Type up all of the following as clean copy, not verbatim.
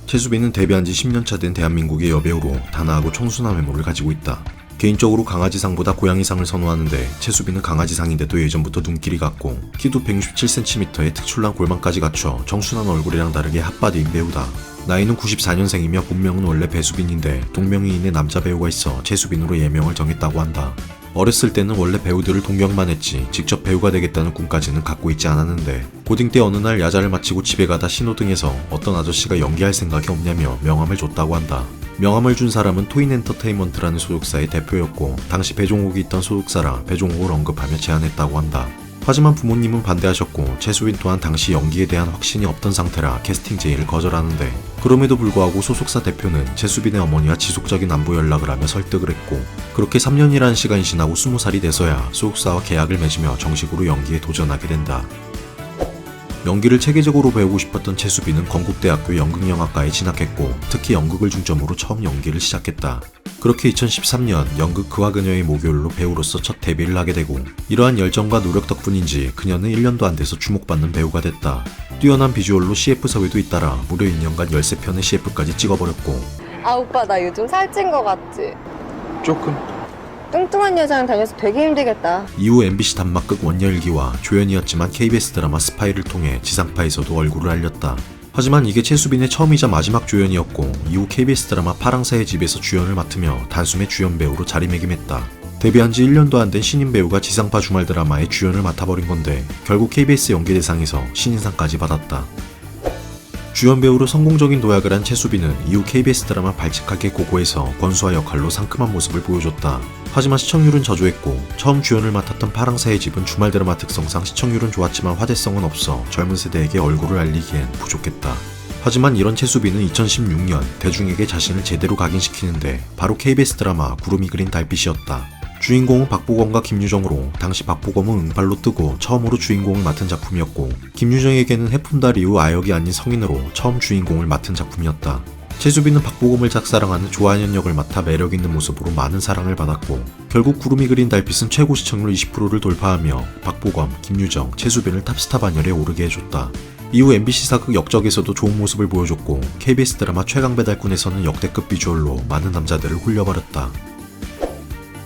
최수빈은 데뷔한 지 10년차 된 대한민국의 여배우로 단아하고 청순한 외모를 가지고 있다. 개인적으로 강아지상보다 고양이상을 선호하는데 최수빈은 강아지상인데도 예전부터 눈길이 갔고 키도 167cm에 특출난 골반까지 갖춰 청순한 얼굴이랑 다르게 핫바디인 배우다. 나이는 94년생이며 본명은 원래 배수빈인데 동명이인의 남자 배우가 있어 최수빈으로 예명을 정했다고 한다. 어렸을 때는 원래 배우들을 동경만 했지 직접 배우가 되겠다는 꿈까지는 갖고 있지 않았는데 고딩 때 어느 날 야자를 마치고 집에 가다 신호등에서 어떤 아저씨가 연기할 생각이 없냐며 명함을 줬다고 한다. 명함을 준 사람은 토인엔터테인먼트라는 소속사의 대표였고 당시 배종옥이 있던 소속사라 배종옥을 언급하며 제안했다고 한다. 하지만 부모님은 반대하셨고 최수빈 또한 당시 연기에 대한 확신이 없던 상태라 캐스팅 제의를 거절하는데 그럼에도 불구하고 소속사 대표는 최수빈의 어머니와 지속적인 안부 연락을 하며 설득을 했고 그렇게 3년이라는 시간이 지나고 20살이 돼서야 소속사와 계약을 맺으며 정식으로 연기에 도전하게 된다. 연기를 체계적으로 배우고 싶었던 최수빈은 건국대학교 연극영화과에 진학했고 특히 연극을 중점으로 처음 연기를 시작했다. 그렇게 2013년 연극 그와 그녀의 목요일로 배우로서 첫 데뷔를 하게 되고 이러한 열정과 노력 덕분인지 그녀는 1년도 안 돼서 주목받는 배우가 됐다. 뛰어난 비주얼로 CF 섭외도 잇따라 무려 2년간 13편의 CF까지 찍어버렸고 아 오빠 나 요즘 살찐 거 같지? 조금. 뚱뚱한 여자랑 다녀서 되게 힘들겠다. 이후 MBC 단막극 원녀일기와 조연이었지만 KBS 드라마 스파이를 통해 지상파에서도 얼굴을 알렸다. 하지만 이게 최수빈의 처음이자 마지막 조연이었고 이후 KBS 드라마 파랑새의 집에서 주연을 맡으며 단숨에 주연 배우로 자리매김했다. 데뷔한 지 1년도 안 된 신인 배우가 지상파 주말 드라마의 주연을 맡아버린 건데 결국 KBS 연기대상에서 신인상까지 받았다. 주연 배우로 성공적인 도약을 한 최수빈은 이후 KBS 드라마 발칙하게 고고에서 권수아 역할로 상큼한 모습을 보여줬다. 하지만 시청률은 저조했고 처음 주연을 맡았던 파랑새의 집은 주말 드라마 특성상 시청률은 좋았지만 화제성은 없어 젊은 세대에게 얼굴을 알리기엔 부족했다. 하지만 이런 최수빈은 2016년 대중에게 자신을 제대로 각인시키는데 바로 KBS 드라마 구름이 그린 달빛이었다. 주인공은 박보검과 김유정으로 당시 박보검은 응팔로 뜨고 처음으로 주인공을 맡은 작품이었고 김유정에게는 해품달 이후 아역이 아닌 성인으로 처음 주인공을 맡은 작품이었다. 최수빈은 박보검을 짝사랑하는 조한현 역을 맡아 매력있는 모습으로 많은 사랑을 받았고 결국 구름이 그린 달빛은 최고 시청률 20%를 돌파하며 박보검, 김유정, 최수빈을 탑스타 반열에 오르게 해줬다. 이후 MBC 사극 역적에서도 좋은 모습을 보여줬고 KBS 드라마 최강배달꾼에서는 역대급 비주얼로 많은 남자들을 홀려버렸다.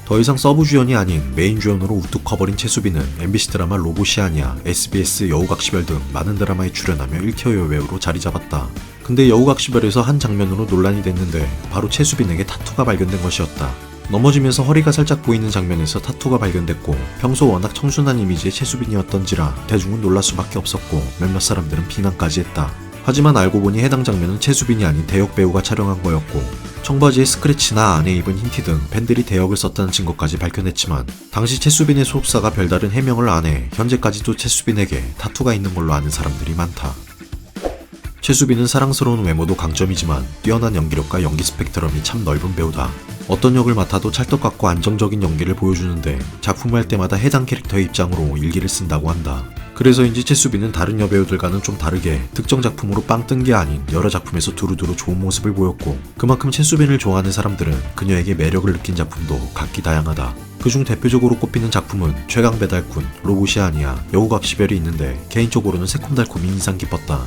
더 이상 서브 주연이 아닌 메인 주연으로 우뚝 커버린 최수빈은 MBC 드라마 로봇이 아니야, SBS 여우각시별 등 많은 드라마에 출연하며 1티어 여배우로 자리잡았다. 근데 여우각시별에서 한 장면으로 논란이 됐는데 바로 최수빈에게 타투가 발견된 것이었다. 넘어지면서 허리가 살짝 보이는 장면에서 타투가 발견됐고 평소 워낙 청순한 이미지의 최수빈이었던지라 대중은 놀랄 수밖에 없었고 몇몇 사람들은 비난까지 했다. 하지만 알고 보니 해당 장면은 최수빈이 아닌 대역 배우가 촬영한 거였고 청바지에 스크래치나 안에 입은 흰티 등 팬들이 대역을 썼다는 증거까지 밝혀냈지만 당시 최수빈의 소속사가 별다른 해명을 안 해 현재까지도 최수빈에게 타투가 있는 걸로 아는 사람들이 많다. 최수빈은 사랑스러운 외모도 강점이지만 뛰어난 연기력과 연기 스펙트럼이 참 넓은 배우다. 어떤 역을 맡아도 찰떡 같고 안정적인 연기를 보여주는데 작품을 할 때마다 해당 캐릭터의 입장으로 일기를 쓴다고 한다. 그래서인지 최수빈은 다른 여배우들과는 좀 다르게 특정 작품으로 빵 뜬 게 아닌 여러 작품에서 두루두루 좋은 모습을 보였고 그만큼 최수빈을 좋아하는 사람들은 그녀에게 매력을 느낀 작품도 각기 다양하다. 그중 대표적으로 꼽히는 작품은 최강배달꾼, 로봇이 아니야, 여우각시별이 있는데 개인적으로는 새콤달콤이 인상 깊었다.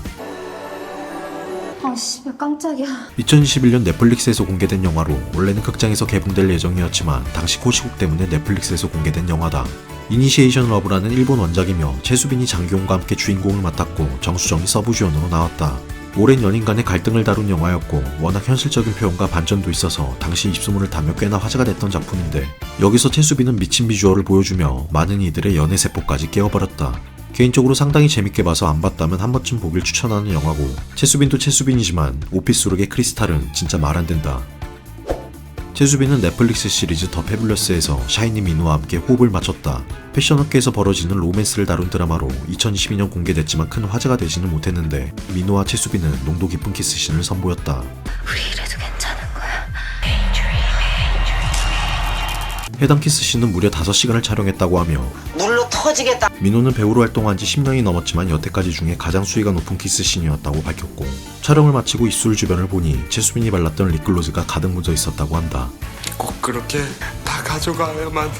아 씨발 깜짝이야. 2021년 넷플릭스에서 공개된 영화로 원래는 극장에서 개봉될 예정이었지만 당시 코시국 때문에 넷플릭스에서 공개된 영화다. 이니시에이션 러브라는 일본 원작이며 최수빈이 장기용과 함께 주인공을 맡았고 정수정이 서브 주연으로 나왔다. 오랜 연인 간의 갈등을 다룬 영화였고 워낙 현실적인 표현과 반전도 있어서 당시 입소문을 타며 꽤나 화제가 됐던 작품인데 여기서 최수빈은 미친 비주얼을 보여주며 많은 이들의 연애세포까지 깨워버렸다. 개인적으로 상당히 재밌게 봐서 안 봤다면 한 번쯤 보길 추천하는 영화고 최수빈도 최수빈이지만 오피스룩의 크리스탈은 진짜 말 안 된다. 최수빈은 넷플릭스 시리즈 더 패블러스에서 샤이니 민호와 함께 호흡을 맞췄다. 패션업계에서 벌어지는 로맨스를 다룬 드라마로 2022년 공개됐지만 큰 화제가 되지는 못했는데 민호와 최수빈은 농도 깊은 키스신을 선보였다. 우리 이래도 괜찮은 거야? 해당 키스신은 무려 5시간을 촬영했다고 하며 물로 터지겠다. 민호는 배우로 활동한 지 10년이 넘었지만 여태까지 중에 가장 수위가 높은 키스신이었다고 밝혔고 촬영을 마치고 입술 주변을 보니 최수빈이 발랐던 립글로즈가 가득 묻어 있었다고 한다. 꼭 그렇게 다 가져가야만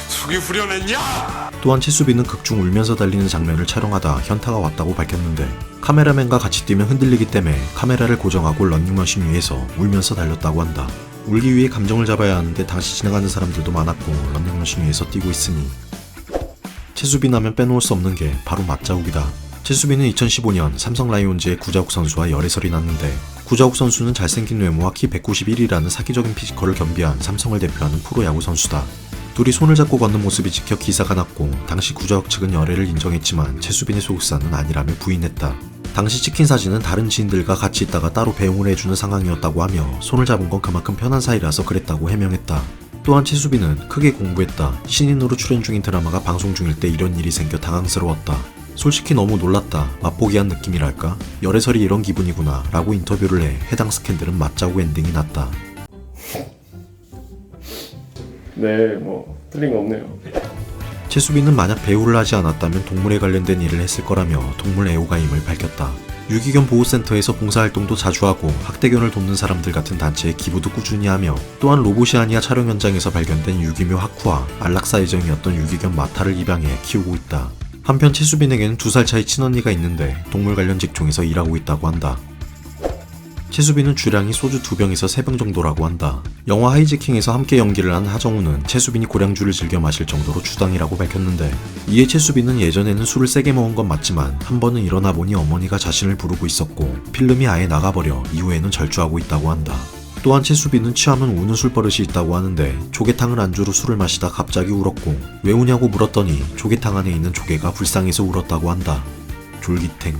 속이 후련했냐? 또한 채수빈은 극중 울면서 달리는 장면을 촬영하다 현타가 왔다고 밝혔는데 카메라맨과 같이 뛰면 흔들리기 때문에 카메라를 고정하고 런닝머신 위에서 울면서 달렸다고 한다. 울기 위해 감정을 잡아야 하는데 당시 지나가는 사람들도 많았고 런닝머신 위에서 뛰고 있으니 채수빈 하면 빼놓을 수 없는 게 바로 맞자욱이다. 채수빈은 2015년 삼성 라이온즈의 구자욱 선수와 열애설이 났는데 구자욱 선수는 잘생긴 외모와 키 191이라는 사기적인 피지컬을 겸비한 삼성을 대표하는 프로야구 선수다. 둘이 손을 잡고 걷는 모습이 찍혀 기사가 났고 당시 구자욱 측은 열애를 인정했지만 채수빈의 소속사는 아니라며 부인했다. 당시 찍힌 사진은 다른 지인들과 같이 있다가 따로 배웅을 해주는 상황이었다고 하며 손을 잡은 건 그만큼 편한 사이라서 그랬다고 해명했다. 또한 채수빈은 크게 공부했다. 신인으로 출연 중인 드라마가 방송 중일 때 이런 일이 생겨 당황스러웠다. 솔직히 너무 놀랐다. 맛보기한 느낌이랄까? 열애설이 이런 기분이구나 라고 인터뷰를 해 해당 스캔들은 맞자고 엔딩이 났다. 네, 틀린 거 없네요. 채수빈은 만약 배우를 하지 않았다면 동물에 관련된 일을 했을 거라며 동물 애호가임을 밝혔다. 유기견 보호센터에서 봉사활동도 자주 하고 학대견을 돕는 사람들 같은 단체에 기부도 꾸준히 하며 또한 로보시아니아 촬영 현장에서 발견된 유기묘 하쿠와 안락사 예정이었던 유기견 마타를 입양해 키우고 있다. 한편 채수빈에게는 2살 차이 친언니가 있는데 동물 관련 직종에서 일하고 있다고 한다. 채수빈은 주량이 소주 2병에서 3병 정도라고 한다. 영화 하이제킹에서 함께 연기를 한 하정우는 채수빈이 고량주를 즐겨 마실 정도로 주당이라고 밝혔는데 이에 채수빈은 예전에는 술을 세게 먹은 건 맞지만 한 번은 일어나 보니 어머니가 자신을 부르고 있었고 필름이 아예 나가버려 이후에는 절주하고 있다고 한다. 또한 채수빈은 취하면 우는 술버릇이 있다고 하는데 조개탕을 안주로 술을 마시다 갑자기 울었고 왜 우냐고 물었더니 조개탕 안에 있는 조개가 불쌍해서 울었다고 한다. 졸기탱.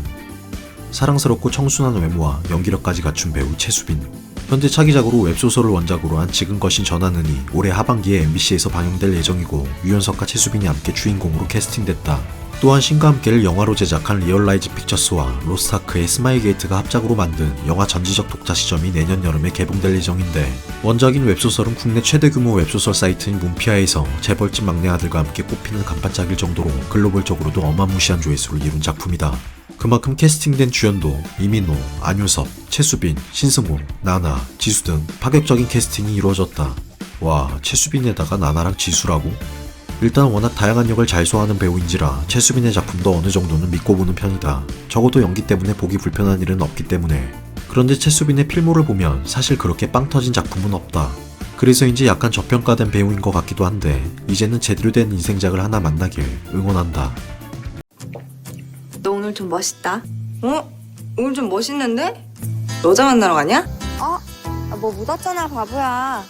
사랑스럽고 청순한 외모와 연기력까지 갖춘 배우 채수빈. 현재 차기작으로 웹소설을 원작으로 한 지금 거신 전하느니 올해 하반기에 MBC에서 방영될 예정이고 유연석과 채수빈이 함께 주인공으로 캐스팅됐다. 또한 신과 함께를 영화로 제작한 리얼라이즈 픽처스와 로스트아크의 스마일게이트가 합작으로 만든 영화 전지적 독자 시점이 내년 여름에 개봉될 예정인데 원작인 웹소설은 국내 최대 규모 웹소설 사이트인 문피아에서 재벌집 막내 아들과 함께 꼽히는 간판짝일 정도로 글로벌적으로도 어마무시한 조회수를 이룬 작품이다. 그만큼 캐스팅된 주연도 이민호, 안효섭, 채수빈, 신승호, 나나, 지수 등 파격적인 캐스팅이 이루어졌다. 와, 채수빈에다가 나나랑 지수라고? 일단 워낙 다양한 역을 잘 소화하는 배우인지라 채수빈의 작품도 어느 정도는 믿고 보는 편이다. 적어도 연기 때문에 보기 불편한 일은 없기 때문에. 그런데 채수빈의 필모를 보면 사실 그렇게 빵 터진 작품은 없다. 그래서인지 약간 저평가된 배우인 것 같기도 한데 이제는 제대로 된 인생작을 하나 만나길 응원한다. 너 오늘 좀 멋있다. 오늘 좀 멋있는데? 여자 만나러 가냐? 뭐 묻었잖아 바보야.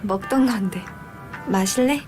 먹던 건데. 마실래?